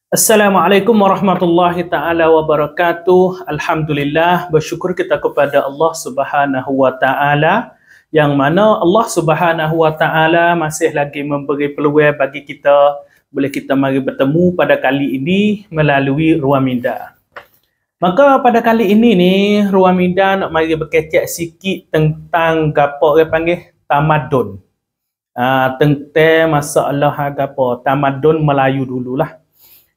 Assalamualaikum warahmatullahi taala wabarakatuh. Alhamdulillah, bersyukur kita kepada Allah Subhanahu wa taala yang mana Allah Subhanahu wa taala masih lagi memberi peluang bagi kita boleh kita mari bertemu pada kali ini melalui Ruang Minda. Maka pada kali ini ni Ruang Minda nak mari berkecek sikit tentang gapo orang panggil tamadun. Tentang masalah gapo tamadun Melayu dululah.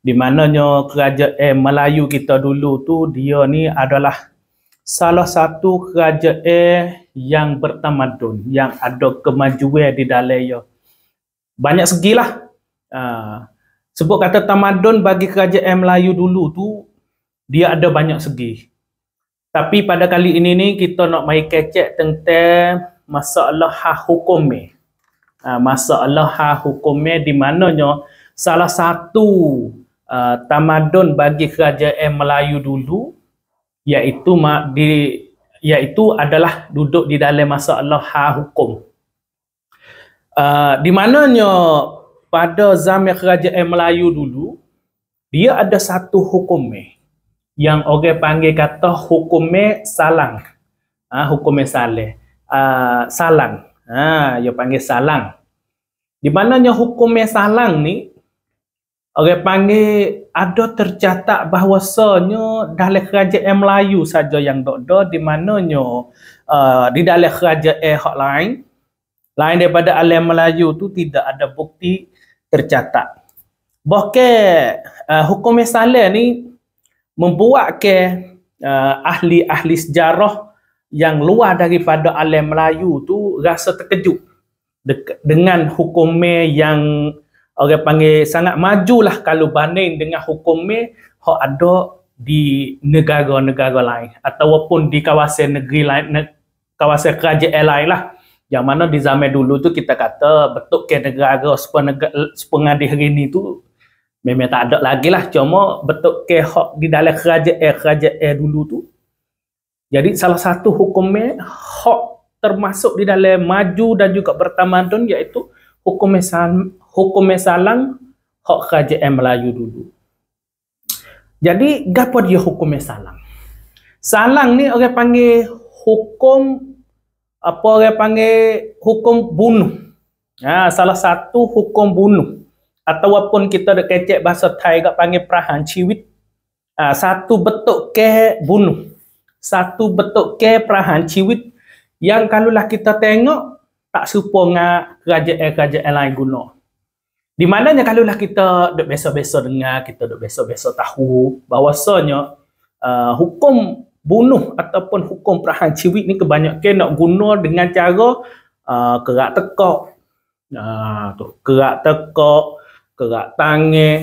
Di mananya kerajaan Melayu kita dulu tu dia ni adalah salah satu kerajaan yang bertamadun, yang ada kemajuan di dalamnya. Banyak segilah. Sebut kata tamadun bagi kerajaan Melayu dulu tu dia ada banyak segi. Tapi pada kali ini ni kita nak mai kecek tentang masalah hukumnya. Masalah hukumnya di mananya salah satu tamadun bagi kerajaan Melayu dulu iaitu adalah duduk di dalam masalah hukum. Di mananya pada zaman kerajaan Melayu dulu dia ada satu hukumnya yang orang panggil kata hukumnya salang. Hukumnya salang. Dia panggil salang. Di mananya hukumnya salang ni orang panggil ada tercatat bahawasanya dalam kerajaan Melayu saja yang ada, di mananya di dalam kerajaan hak lain daripada alam Melayu tu tidak ada bukti tercatat. Bahkan hukum salah ni membuatkan ahli-ahli sejarah yang luar daripada alam Melayu tu rasa terkejut dengan hukumnya yang orang panggil sangat majulah kalau banding dengan hukumnya hak ada di negara-negara lain ataupun di kawasan negeri lain, kawasan kerajaan lain lah. Yang mana di zaman dulu tu kita kata betul ke negara sepengadi hari ni tu memang tak ada lagi lah. Cuma betul ke hak di dalam kerajaan dulu tu. Jadi salah satu hukumnya hak termasuk di dalam maju dan juga bertamadun iaitu hukum salang hak kerajaan Melayu dulu. Jadi gapo dia hukum salang? Salang ni orang panggil hukum hukum bunuh. Salah satu hukum bunuh ataupun kita ada kecek bahasa Thai gak panggil perahan ciwit. Satu bentuk ke bunuh. Satu bentuk ke perahan ciwit yang kalaulah kita tengok tak serupa dengan kerajaan-kerajaan lain guna. Di mananya kalaulah kita duk biasa-biasa dengar, kita duk biasa-biasa tahu bahawasanya hukum bunuh ataupun hukum perahan ciwit ni kebanyakan nak guna dengan cara kerak tekak. Kerak tekak, kerak tangan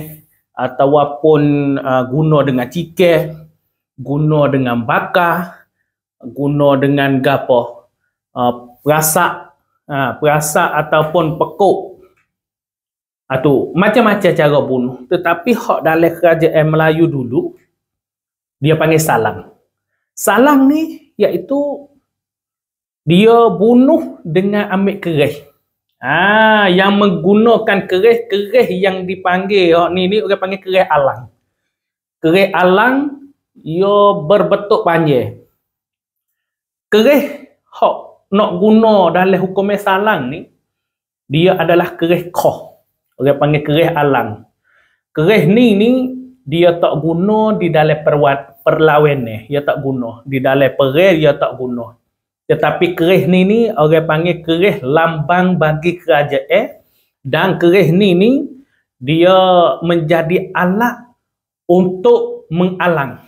ataupun guna dengan cikeh, guna dengan bakar, guna dengan gapo perasak ataupun pekuk. Macam-macam cara bunuh. Tetapi hak dalam kerajaan Melayu dulu dia panggil salang. Salang ni iaitu dia bunuh dengan ambil kerih. Yang menggunakan kerih yang dipanggil hak ni orang panggil kerih alang. Kerih alang ia berbentuk panjang. Kerih hak nak guna dalam hukum salang ni dia adalah kerih koh. Orang panggil kerih alang. Kerih ni dia tak guna di dalam perlawanan, dia tak guna. Di dalam perang dia tak guna. Tetapi kerih ni orang panggil kerih lambang bagi kerajaan, dan kerih ni dia menjadi alat untuk mengalang.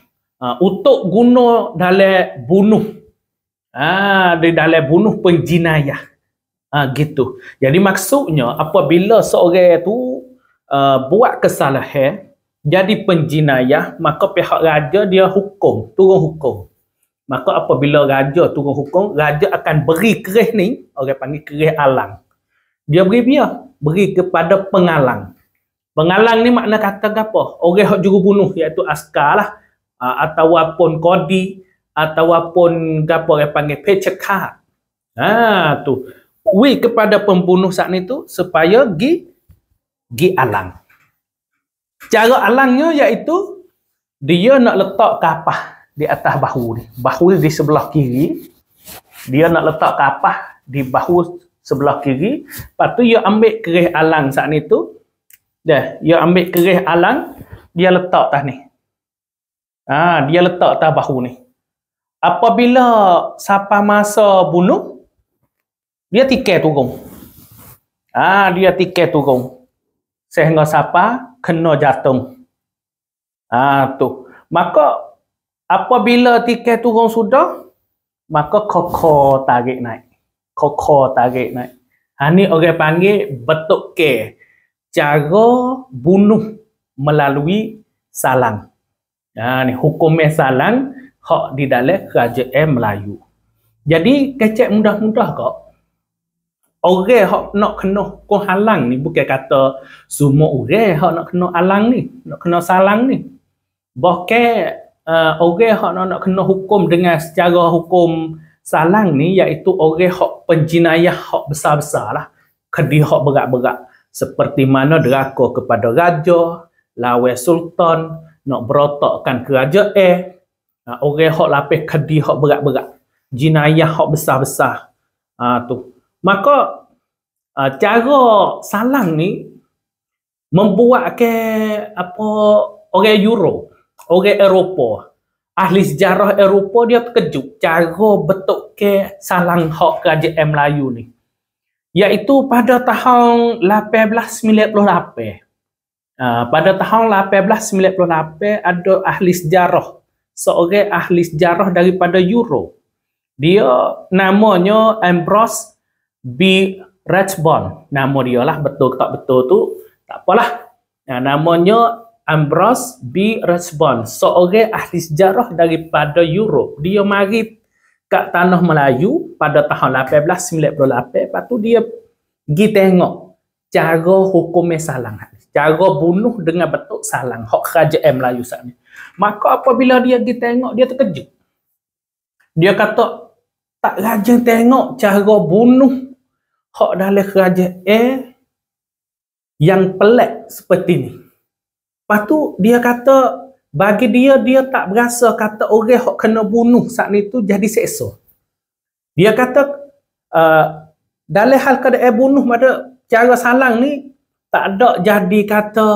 Untuk guna dalam bunuh. Di dalam bunuh penjinayah. Gitu. Jadi maksudnya apabila seorang tu buat kesalahan jadi penjinayah, maka pihak raja dia turun hukum. Maka apabila raja turun hukum, raja akan beri kerih ni, orang panggil kerih alang. Dia beri kepada pengalang. Pengalang ni makna kata apa? Orang hak juru bunuh iaitu askar lah, ataupun kodi, ataupun gapo orang panggil pecekat. Tu kepada pembunuh saat itu supaya gi alang. Cara alangnya iaitu dia nak letak kapah di atas bahu ni. Bahu di sebelah kiri. Dia nak letak kapah di bahu sebelah kiri. Lepas tu dia ambil kerih alang saat ni tu. Dia ambil kerih alang, dia letak atas ni. Dia letak atas bahu ni. Apabila sampai masa bunuh, dia tikar turun. Dia tikar turun. Sehingga sampai kena jatuh. Tu. Maka apabila tikar turun sudah, maka kokor tarik naik. Kokor tarik naik. Ni orang panggil betuk ke. Cara bunuh melalui salang. Ni hukumnya salang hak di dalam kerajaan Melayu. Jadi kecek mudah-mudah kok. Orang hak nak kena hukum halang ni bukan kata semua orang hak nak kena halang ni, nak kena salang ni. Bahkan orang hak nak kena hukum dengan secara hukum salang ni iaitu orang hak penjinayah hak besar-besar lah. Kedi hak berat-berat. Seperti mana deraka kepada raja, lawan sultan, nak berotakkan kerajaan. Orang hak lapis kedi hak berat-berat. Jinayah hak besar-besar. Tu. Maka cara salang ni membuatkan orang Euro, orang Eropah, ahli sejarah Eropah dia terkejut cara betul ke salang hak kerajaan Melayu ni. Iaitu pada tahun 1898. Pada tahun 1898 ada ahli sejarah, seorang ahli sejarah daripada Euro. Dia namanya Ambrose B. Rathbone. Nama dia lah, betul tak betul tu tak apalah. Namanya Ambrose B. Rathbone, seorang ahli sejarah daripada Europe. Dia mari kat tanah Melayu pada tahun 1898. Lepas tu dia pergi tengok cara hukumnya salang, cara bunuh dengan bentuk salang hak kerajaan Melayu saat ni. Maka apabila dia pergi tengok, dia terkejut. Dia kata tak rajin tengok cara bunuh hak dalam kerajaan yang pelik seperti ni. Lepas tu dia kata bagi dia tak berasa kata orang hak kena bunuh saat ni tu jadi seksa. Dia kata dalam hal keadaan bunuh pada cara salang ni tak ada jadi kata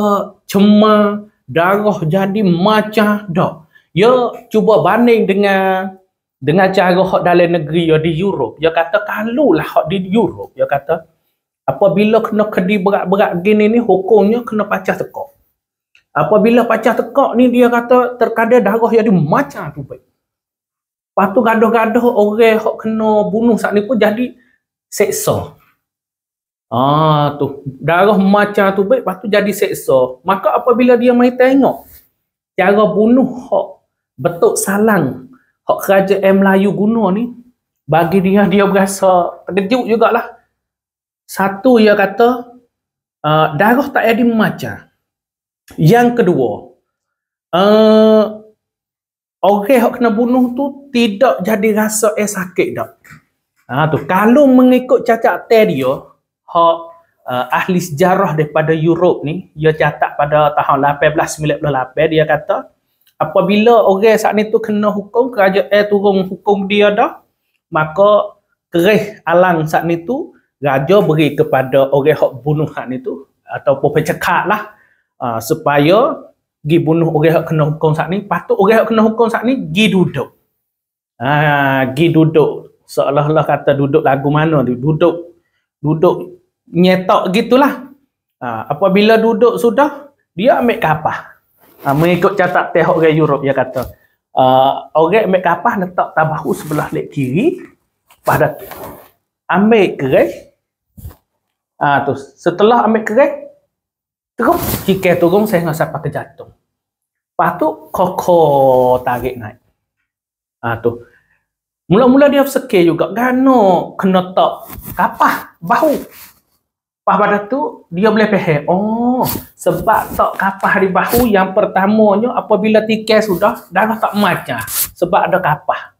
cemar, darah jadi macam dak. Dia cuba banding dengan cara hak dalam negeri ya di Europe. Dia kata kalau lah hak di Europe, dia kata apabila kena kedi berat-berat gini ni hukumnya kena pacah tekak. Apabila pacah tekak ni dia kata terkadang darah jadi macam tu baik. Lepas tu gaduh-gaduh orang hak kena bunuh saat ni pun jadi seksa. Tu darah macam tu baik, lepas tu jadi seksa. Maka apabila dia mai tengok cara bunuh hak betul salang hak kerajaan Melayu guna ni, bagi dia berasa terkejut jugalah. Satu, dia kata darah tak ada macam. Yang kedua, orang yang kena bunuh tu tidak jadi rasa sakit dak. Tu kalau mengikut cacat dia, hak ahli sejarah daripada Europe ni, dia catat pada tahun 1898, dia kata apabila orang saat ni tu kena hukum, kerajaan turun hukum dia dah, maka kerih alang saat ni tu raja beri kepada orang hak bunuh saat ni tu ataupun pencekak lah, supaya gi bunuh orang hak kena hukum saat ni. Patut orang hak kena hukum saat ni gi duduk. Gi duduk. Seolah-olah kata duduk lagu mana tu, duduk nyetok gitulah. Apabila duduk sudah, dia ambil kapah. Mengikut catat tehok orang Europe, dia kata orang ambil kapah letak tabahu sebelah lek kiri, pada ambil kerih. Tu setelah ambil kerih terus jika turun sehingga sampai ke jantung. Lepas tu kokor tarik naik. Tu mula-mula dia fikir juga gano kena tak kapah bahu. Lepas pada tu dia boleh faham, sebab tak kapah di bahu yang pertamanya apabila tikai sudah darah tak macam sebab ada kapah.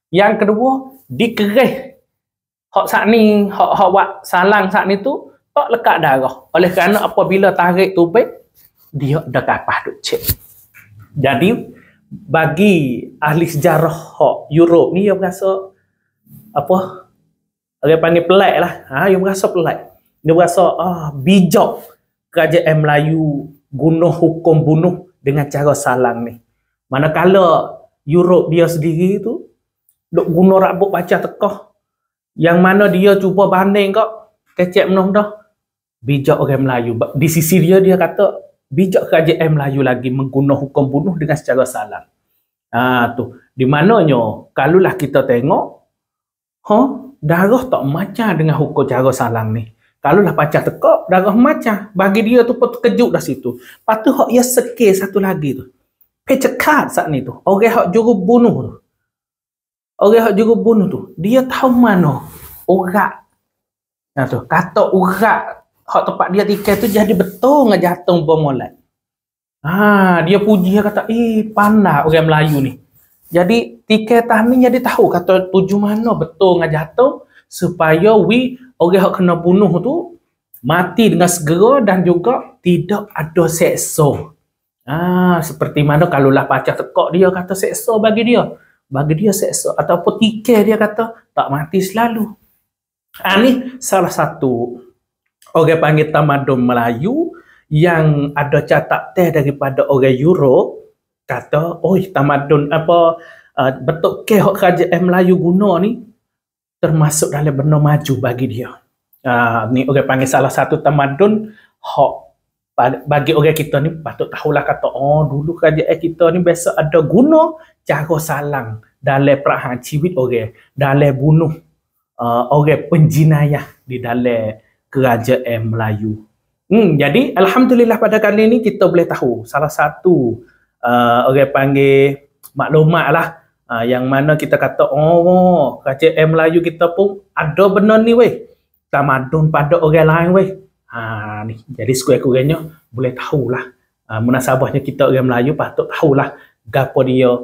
Yang kedua dikerih hak saat ni hak salang saat ni tu tak lekat darah. Oleh kerana apabila tarik tu baik dia dah kapah duk cek. Jadi bagi ahli sejarah Europe ni dia berasa apa? Orang panggil pelik lah. Dia berasa pelik. Dia berasa bijak kerajaan Melayu guna hukum bunuh dengan cara salang ni. Manakala Europe dia sendiri tu duk guna rabuk baca tekah yang mana dia cuba banding kecek menung dah bijak orang Melayu. Di sisi dia kata bijak kerajaan Melayu lagi menggunakan hukum bunuh dengan secara salang. Tu di mananya kalaulah kita tengok darah tak macam dengan hukum cara salang ni. Kalaulah pacah tekak darah macam bagi dia tu pun terkejut dah situ. Lepas tu hak ia sekir satu lagi tu. Pecekat saat ni tu. Orang hak juru bunuh tu. Orang hak juru bunuh tu dia tahu mana urat. Nah tu kata urat hak tempat dia tikai tu jadi betul dengan jatuh bermolat. Dia puji, dia kata, pandai orang Melayu ni. Jadi, tikai tah ni jadi tahu kata tuju mana betul dengan jatuh supaya orang yang kena bunuh tu mati dengan segera dan juga tidak ada seksa. Seperti mana kalaulah pacah tekak dia kata seksa bagi dia. Bagi dia seksa. Ataupun tikai dia kata tak mati selalu. Ni salah satu orang panggil tamadun Melayu yang ada catat teh daripada orang Europe kata, tamadun betul ke hak kerajaan Melayu guna ni termasuk dalam benda maju bagi dia. Ni orang panggil salah satu tamadun hak bagi orang kita ni patut tahulah kata dulu kerajaan kita ni biasa ada guna cara salang dalam perahan ciwit orang, dalam bunuh orang penjinayah di dalam kerajaan Melayu. Jadi alhamdulillah pada kali ini kita boleh tahu salah satu orang panggil maklumat lah yang mana kita kata kerajaan Melayu kita pun ada benda ni weh, tamadun pada orang lain weh. Ni jadi sekurang-kurangnya boleh tahulah munasabahnya kita orang Melayu patut tahulah gapo dia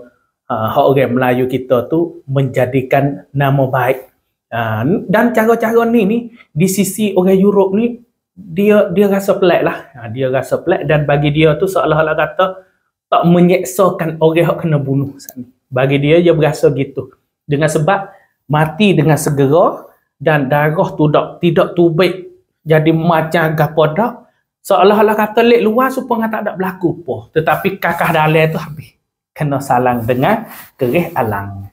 orang Melayu kita tu menjadikan nama baik. Dan cara-cara ni di sisi orang Europe ni dia rasa pelik lah. Dia rasa pelik dan bagi dia tu seolah-olah kata tak menyeksakan orang yang kena bunuh. Bagi dia berasa gitu. Dengan sebab mati dengan segera dan darah tu tidak tubik jadi macam gapo dak. Seolah-olah kata lek luar supaya tak ada berlaku apa. Tetapi kakah dalam tu habis. Kena salang dengan kerih alang.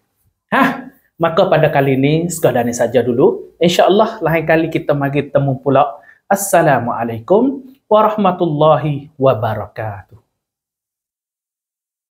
Maka pada kali ini sekadar ni saja dulu. InsyaAllah lain kali kita mari temu pula. Assalamualaikum warahmatullahi wabarakatuh.